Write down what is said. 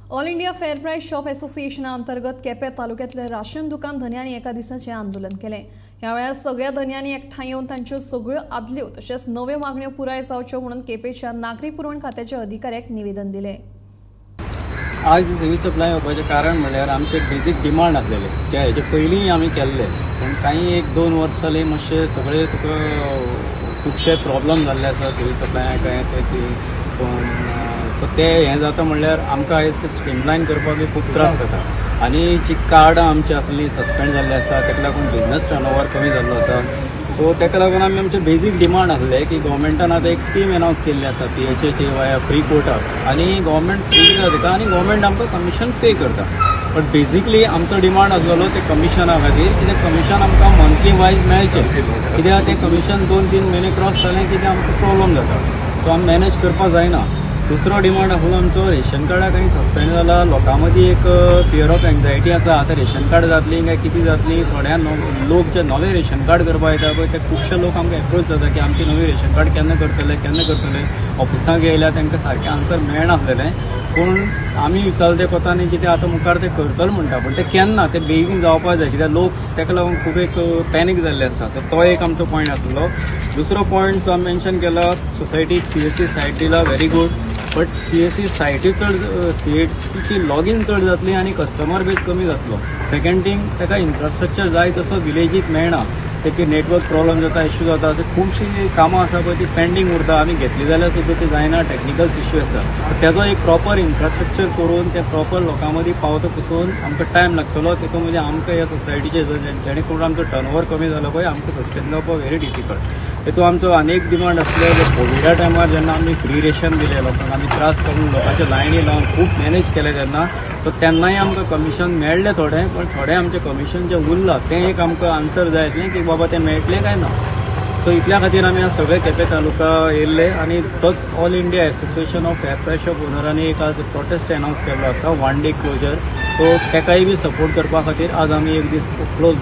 All India fair price shop असोसिएशना अंतर्गत Quepem तालुक्यांतले ration दुकान धन्यांनी एका दिसाचें आंदोलन केलें। ह्या वेळार सगळ्या धन्यांनी एकठांय येवन तांच्यो सगळ्यो आदल्यो तशेंच नव्यो मागण्यो पुराय जावच्यो म्हणून केपेंच्या नागरी पुरवण खात्याच्या अधिकाऱ्याक निवेदन दिलें। आज सिव्हिल सप्लाय येवपाचें कारण म्हणल्यार आमचे बेजीक डिमांड आसलेले जे हेजे पयलीं आमी केल्ले, पण काही 1-2 वर्स जालीं मातशे सगळे तुका खुबशे प्रॉब्लम जाल्ले आसा सिव्हिल सप्लायाक सो ते हें जाता म्हणल्यार आमकां आयज ते स्ट्रीमलायन करपाक खूब त्रास जाता आनी जी कार्डां आमची आसलीं सस्पेंड जाल्ली आसा ताका लागून बिजनस टर्नओवर कमी जाल्लो आसा। सो ताका लागून आमी आमचे बेजीक डिमांड आसले की गव्हर्मेंटान आतां एक स्कीम अनावन्स केल्ली आसा PHAची वाया फ्री कोटा आनी गव्हर्मेंट फ्री दिता आनी गव्हर्मेंट आमकां कमिशन पे करता। बट बेजिकली आमचो डिमांड आसलो ते कमिशना खातीर कित्याक कमिशन आमकां मंथली वायज मेळचें, कित्याक तें कमिशन 2-3 म्हयने क्रॉस जालें कित्याक आमकां प्रॉब्लम जाता। सो आमी मॅनेज करपाक जायना। दुसरो डिमांड आसलो आमचो रेशन कार्डा काही सस्पेंड जाला, लोकां मदीं एक फियर ऑफ एन्झायटी आसा आतां रेशन कार्ड जातली काय कितें जातली। थोड्या लोक जे नवे रेशन कार्ड करपाक येता पळय ते खुबशे लोक आमकां एप्रोच जाता की आमची नवी रेशन कार्ड केन्ना करतले ऑफिसांत येयल्या तांकां सारकें आन्सर मेळनासलेलें। पूण आमी विचारले ते कोतांनी कितें आतां मुखार ते करतले म्हणटा, पूण ते केन्ना ते बेगीन जावपाक जाय कित्याक लोक ताका लागून खूब एक पॅनीक जाल्ले आसा। सो तो एक आमचो पॉयंट आसलो। दुसरो पॉयंट जो मेन्शन केला सोसायटीक CSC सायट दिला व्हेरी गूड, बट CSC सायटी चड CSCची लॉगीन चड जातली आनी कस्टमर बेज कमी जातलो। सेकंड थिंग ताका इन्फ्रास्ट्रक्चर जाय तसो विलेजीक मेळना, ते नेटवर्क प्रॉब्लम जाता, इश्यू जाता, अशें खुबशीं कामां आसा पळय ती पेंडींग उरता। आमी घेतली जाल्यार सुद्दां ती जायना, टॅक्निकल्स इश्यू आसा। तेजो एक प्रॉपर इन्फ्रास्ट्रक्चर करून ते प्रॉपर लोकां मदीं पावता पसून आमकां टायम लागतलो। तितून म्हणजे आमकां ह्या सोसायटीचे जेणे करून आमचो टर्नओवर कमी जालो पळय आमकां सस्टेन जावपाक व्हेरी डिफिकल्ट। तितून आमचो आनीक डिमांड आसले जे कोविडा टायमार जेन्ना आमी फ्री रेशन दिले लोकांक, आमी त्रास करून लोकांचे लायनी लावन खूब मॅनेज केले तेन्ना, सो तेन्नाय आमकां कमिशन मेळ्ळें थोडें, पण थोडें आमचें कमिशन जें उरलां तें एक आमकां आन्सर जाय आसलें की बाबा तें मेळटलें काय ना। सो इतल्या खातीर आमी आज सगळे केपें तालुका येयल्ले आनी तोच all India association of fair price shop ओनरांनी एक आज प्रोटेस्ट अनावन्स केल्लो आसा 1 डे क्लोजर। सो तेकाय बी सपोर्ट करपा खातीर आज आमी एक दीस क्लोज